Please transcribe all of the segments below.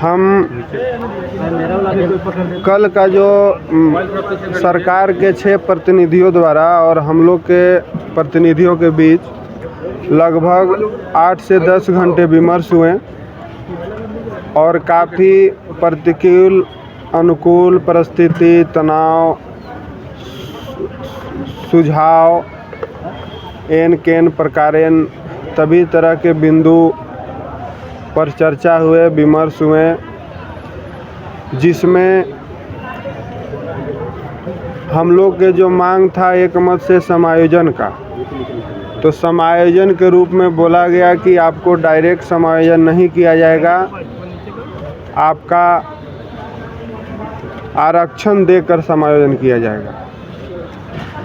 हम कल का जो सरकार के 6 प्रतिनिधियों द्वारा और हम लोग के प्रतिनिधियों के बीच लगभग 8 से 10 घंटे विमर्श हुए और काफ़ी प्रतिकूल अनुकूल परिस्थिति, तनाव, सुझाव, एन केन प्रकारेण सभी तरह के बिंदु पर चर्चा हुए, विमर्श हुए, जिसमें हम लोग के जो मांग था एक मत से समायोजन का, तो समायोजन के रूप में बोला गया कि आपको डायरेक्ट समायोजन नहीं किया जाएगा, आपका आरक्षण देकर समायोजन किया जाएगा।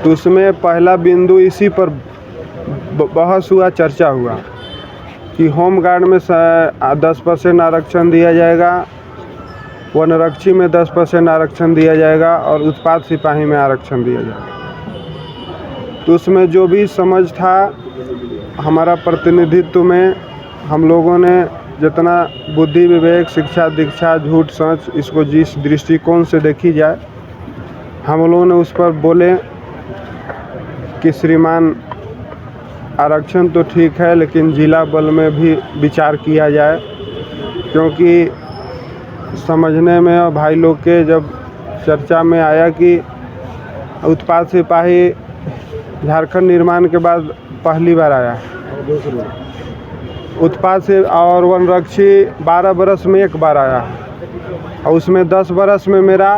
तो उसमें पहला बिंदु इसी पर बहस हुआ, चर्चा हुआ कि होमगार्ड में 10% आरक्षण दिया जाएगा, वनरक्षी में 10% आरक्षण दिया जाएगा और उत्पाद सिपाही में आरक्षण दिया जाएगा। तो उसमें जो भी समझ था हमारा प्रतिनिधित्व में हम लोगों ने जितना बुद्धि विवेक शिक्षा दीक्षा झूठ सच इसको जिस दृष्टिकोण से देखी जाए हम लोगों ने उस पर बोले कि श्रीमान आरक्षण तो ठीक है लेकिन जिला बल में भी विचार किया जाए, क्योंकि समझने में और भाई लोग के जब चर्चा में आया कि उत्पाद सिपाही झारखंड निर्माण के बाद पहली बार आया, उत्पाद से और वनरक्षी 12 बरस में एक बार आया और उसमें 10 बरस में मेरा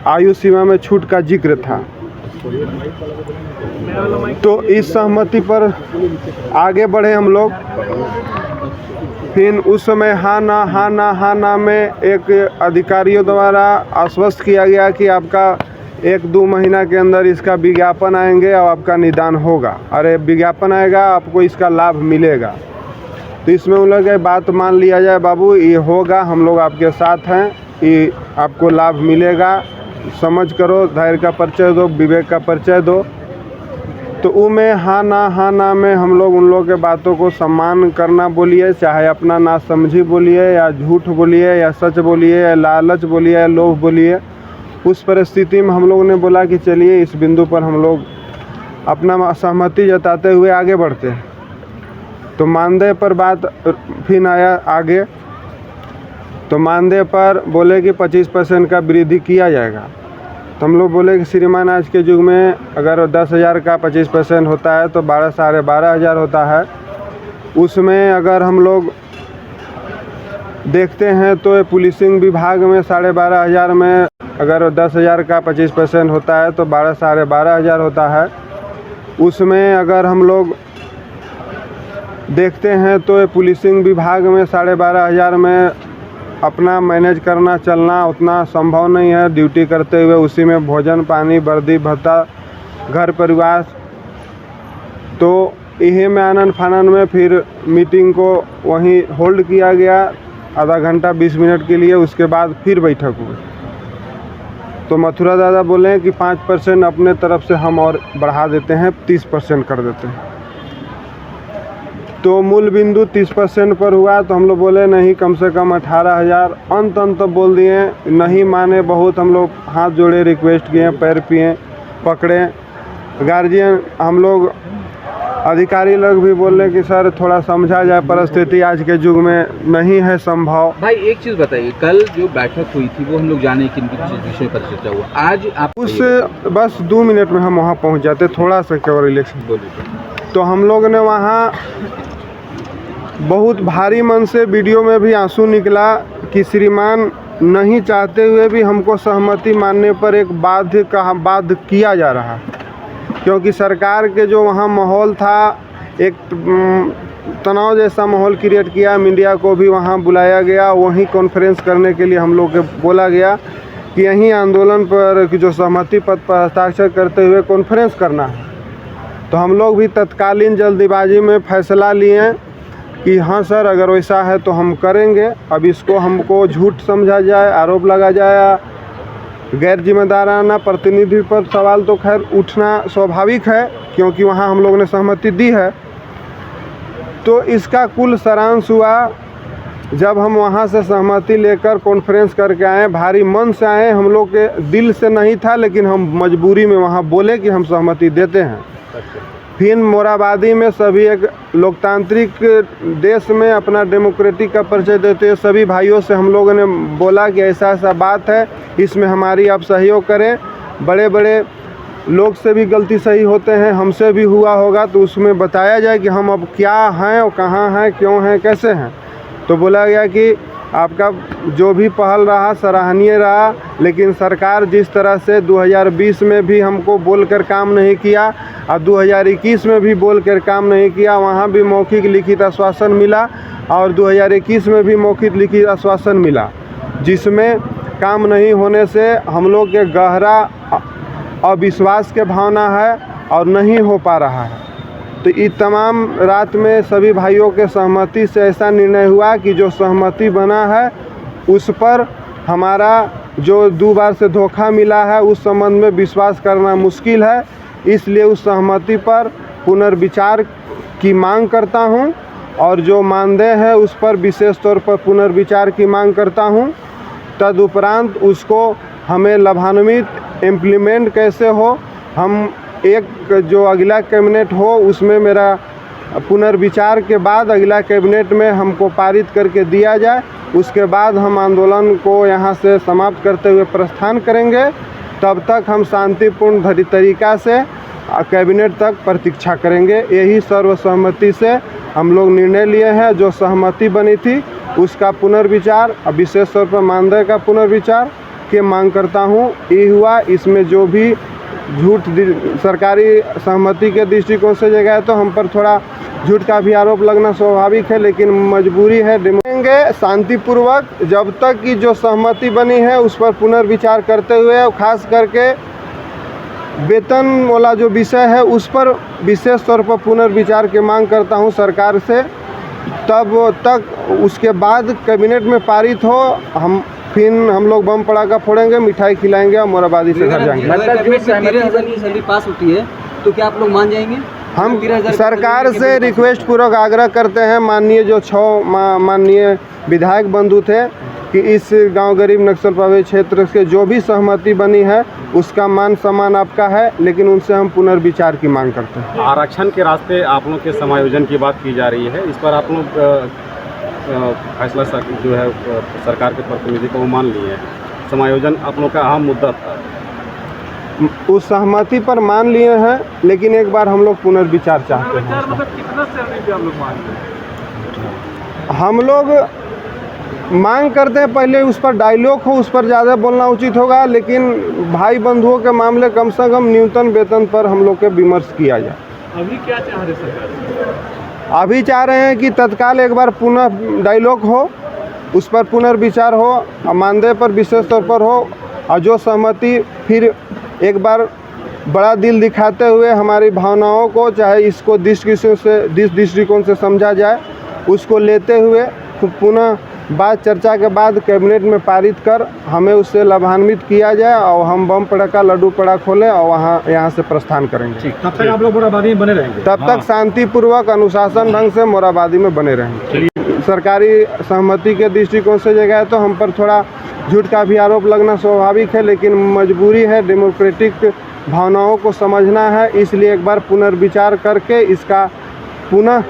आयु सीमा में छूट का जिक्र था। तो इस सहमति पर आगे बढ़े हम लोग। फिर उस समय हाँ ना में एक अधिकारियों द्वारा आश्वस्त किया गया कि आपका 1-2 महीना के अंदर इसका विज्ञापन आएंगे और आपका निदान होगा। अरे विज्ञापन आएगा, आपको इसका लाभ मिलेगा। तो इसमें उन लोग बात मान लिया जाए, बाबू ये होगा, हम लोग आपके साथ हैं, ये आपको लाभ मिलेगा, समझ करो, धैर्य का परिचय दो, विवेक का परिचय दो। तो उनमें हाँ ना में हम लोग उन लोगों के बातों को सम्मान करना बोलिए, चाहे अपना ना समझी बोलिए या झूठ बोलिए या सच बोलिए या लालच बोलिए या लोभ बोलिए, उस परिस्थिति में हम लोगों ने बोला कि चलिए इस बिंदु पर हम लोग अपना सहमति जताते हुए आगे बढ़ते हैं। तो मानदेय पर बात फिर आया आगे, तो मानदेय पर बोले कि 25% का वृद्धि किया जाएगा। तो हम लोग बोले कि श्रीमान आज के युग में अगर 10,000 का 25% होता है तो 12,500 होता है। उसमें अगर हम लोग देखते हैं तो पुलिसिंग विभाग में 12,500 में अगर 10,000 का 25% होता है तो 12,500 होता है। उसमें अगर हम लोग देखते हैं तो पुलिसिंग विभाग में 12,500 में अपना मैनेज करना चलना उतना संभव नहीं है। ड्यूटी करते हुए उसी में भोजन पानी वर्दी भत्ता घर परिवार, तो यही में आनन फानन में फिर मीटिंग को वहीं होल्ड किया गया आधा घंटा 20 मिनट के लिए। उसके बाद फिर बैठक हुई तो मथुरा दादा बोले कि 5% अपने तरफ से हम और बढ़ा देते हैं, 30% कर देते हैं। तो मूल बिंदु 30% पर हुआ। तो हम लोग बोले नहीं, कम से कम 18,000 अंत बोल दिए, नहीं माने। बहुत हम लोग हाथ जोड़े, रिक्वेस्ट किए, पैर पिए, पकड़े। गार्जियन हम लोग अधिकारी लोग भी बोल रहे कि सर थोड़ा समझा जाए, परिस्थिति आज के युग में नहीं है संभव। भाई एक चीज़ बताइए, कल जो बैठक हुई थी वो हम लोग जाने किन विषय पर चर्चा हुआ, आज आप उस बस 2 मिनट में हम वहाँ पहुँच जाते, थोड़ा सा केवल इलेक्शन बोलिए। तो हम लोग ने वहाँ बहुत भारी मन से वीडियो में भी आंसू निकला कि श्रीमान नहीं चाहते हुए भी हमको सहमति मानने पर एक बाध्य किया जा रहा, क्योंकि सरकार के जो वहाँ माहौल था एक तनाव जैसा माहौल क्रिएट किया। मीडिया को भी वहाँ बुलाया गया, वहीं कॉन्फ्रेंस करने के लिए हम लोग को बोला गया कि यहीं आंदोलन पर जो सहमति पत्र पर हस्ताक्षर करते हुए कॉन्फ्रेंस करना है। तो हम लोग भी तत्कालीन जल्दीबाजी में फैसला लिए कि हाँ सर अगर वैसा है तो हम करेंगे। अब इसको हमको झूठ समझा जाए, आरोप लगा जाए, गैर जिम्मेदाराना प्रतिनिधि पर सवाल तो खैर उठना स्वाभाविक है, क्योंकि वहाँ हम लोगों ने सहमति दी है। तो इसका कुल सारांश हुआ जब हम वहाँ से सहमति लेकर कॉन्फ्रेंस करके आए, भारी मन से आए, हम लोग के दिल से नहीं था, लेकिन हम मजबूरी में वहाँ बोले कि हम सहमति देते हैं। फिर मोराबादी में सभी एक लोकतांत्रिक देश में अपना डेमोक्रेटिक का परिचय देते हैं, सभी भाइयों से हम लोगों ने बोला कि ऐसा ऐसा बात है, इसमें हमारी आप सहयोग करें। बड़े बड़े लोग से भी गलती सही होते हैं, हमसे भी हुआ होगा, तो उसमें बताया जाए कि हम अब क्या हैं और कहाँ हैं, क्यों हैं, कैसे हैं। तो बोला गया कि आपका जो भी पहल रहा सराहनीय रहा, लेकिन सरकार जिस तरह से 2020 में भी हमको बोलकर काम नहीं किया और 2021 में भी बोलकर काम नहीं किया, वहाँ भी मौखिक लिखित आश्वासन मिला और 2021 में भी मौखिक लिखित आश्वासन मिला, जिसमें काम नहीं होने से हम लोग के गहरा अविश्वास के भावना है और नहीं हो पा रहा है। तो इस तमाम रात में सभी भाइयों के सहमति से ऐसा निर्णय हुआ कि जो सहमति बना है उस पर हमारा जो 2 बार से धोखा मिला है उस संबंध में विश्वास करना मुश्किल है, इसलिए उस सहमति पर पुनर्विचार की मांग करता हूं और जो मानदेय है उस पर विशेष तौर पर पुनर्विचार की मांग करता हूं। तदुपरांत उसको हमें लाभान्वित इम्प्लीमेंट कैसे हो, हम एक जो अगला कैबिनेट हो उसमें मेरा पुनर्विचार के बाद अगला कैबिनेट में हमको पारित करके दिया जाए, उसके बाद हम आंदोलन को यहाँ से समाप्त करते हुए प्रस्थान करेंगे। तब तक हम शांतिपूर्ण तरीक़ा से कैबिनेट तक प्रतीक्षा करेंगे। यही सर्वसहमति से हम लोग निर्णय लिए हैं। जो सहमति बनी थी उसका पुनर्विचार, विशेष तौर पर मानदेय का पुनर्विचार की मांग करता हूँ। ये हुआ, इसमें जो भी झूठ सरकारी सहमति के दृष्टिकोण से जगह है तो हम पर थोड़ा झूठ का भी आरोप लगना स्वाभाविक है, लेकिन मजबूरी है। देंगे शांतिपूर्वक जब तक कि जो सहमति बनी है उस पर पुनर्विचार करते हुए, और खास करके वेतन वाला जो विषय है उस पर विशेष तौर पर पुनर्विचार की मांग करता हूं सरकार से। तब तक उसके बाद कैबिनेट में पारित हो, फिर हम लोग बम पटाखा फोड़ेंगे, मिठाई खिलाएंगे और मोराबादी से घर जाएंगे। मतलब जो 13,000 की सैलरी पास होती है तो क्या आप लोग मान जाएंगे? हम सरकार से रिक्वेस्ट पूर्वक आग्रह करते हैं, माननीय जो 6 माननीय विधायक बंधु थे, कि इस गांव गरीब नक्सल प्रभावित क्षेत्र के जो भी सहमति बनी है उसका मान सम्मान आपका है, लेकिन उनसे हम पुनर्विचार की मांग करते हैं। आरक्षण के रास्ते आप लोग के समायोजन की बात की जा रही है, इस पर आप लोग फैसला जो है सरकार के प्रतिनिधि को मान लिए हैं। समायोजन आप लोग का अहम मुद्दा था, उस सहमति पर मान लिए हैं, लेकिन एक बार हम लोग पुनर्विचार चाहते हैं। कितना सैलरी आप लोग मान लिए? हम लोग मांग करते हैं पहले उस पर डायलॉग हो, उस पर ज़्यादा बोलना उचित होगा, लेकिन भाई बंधुओं के मामले कम से कम न्यूनतम वेतन पर हम लोग के विमर्श किया जाए। अभी क्या चाह रहे सरकार? अभी चाह रहे हैं कि तत्काल एक बार पुनः डायलॉग हो, उस पर पुनर्विचार हो, मानदेय पर विशेष तौर पर हो, और जो सहमति फिर एक बार बड़ा दिल दिखाते हुए हमारी भावनाओं को, चाहे इसको दृष्टिकोण से समझा जाए, उसको लेते हुए पुनः बात चर्चा के बाद कैबिनेट में पारित कर हमें उससे लाभान्वित किया जाए और हम बम पटाखा लड्डू पड़ा खोलें और यहाँ से प्रस्थान करेंगे। तब तक आप लोग मोराबादी में बने रहेंगे? तब तक शांतिपूर्वक अनुशासन ढंग से मोराबादी में बने रहेंगे। सरकारी सहमति के दृष्टिकोण से जगह है तो हम पर थोड़ा झूठ का भी आरोप लगना स्वाभाविक है, लेकिन मजबूरी है, डेमोक्रेटिक भावनाओं को समझना है, इसलिए एक बार पुनर्विचार करके इसका पुनः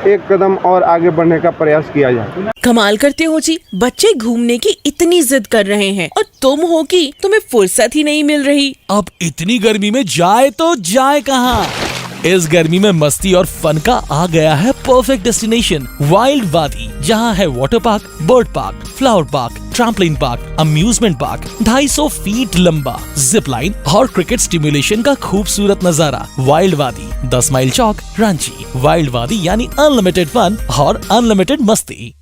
एक कदम और आगे बढ़ने का प्रयास किया जाए। कमाल करते हो जी, बच्चे घूमने की इतनी जिद कर रहे हैं और तुम हो कि तुम्हें फुर्सत ही नहीं मिल रही। अब इतनी गर्मी में जाए तो जाए कहाँ? इस गर्मी में मस्ती और फन का आ गया है परफेक्ट डेस्टिनेशन, वाइल्ड वादी, जहाँ है water park, bird park, flower park, trampoline park, amusement park, 250 feet लंबा, जिप लाइन और क्रिकेट स्टिमुलेशन का खूबसूरत नजारा। वाइल्ड वादी, 10 माइल चौक, रांची। वाइल्ड वादी यानी अनलिमिटेड फन और अनलिमिटेड मस्ती।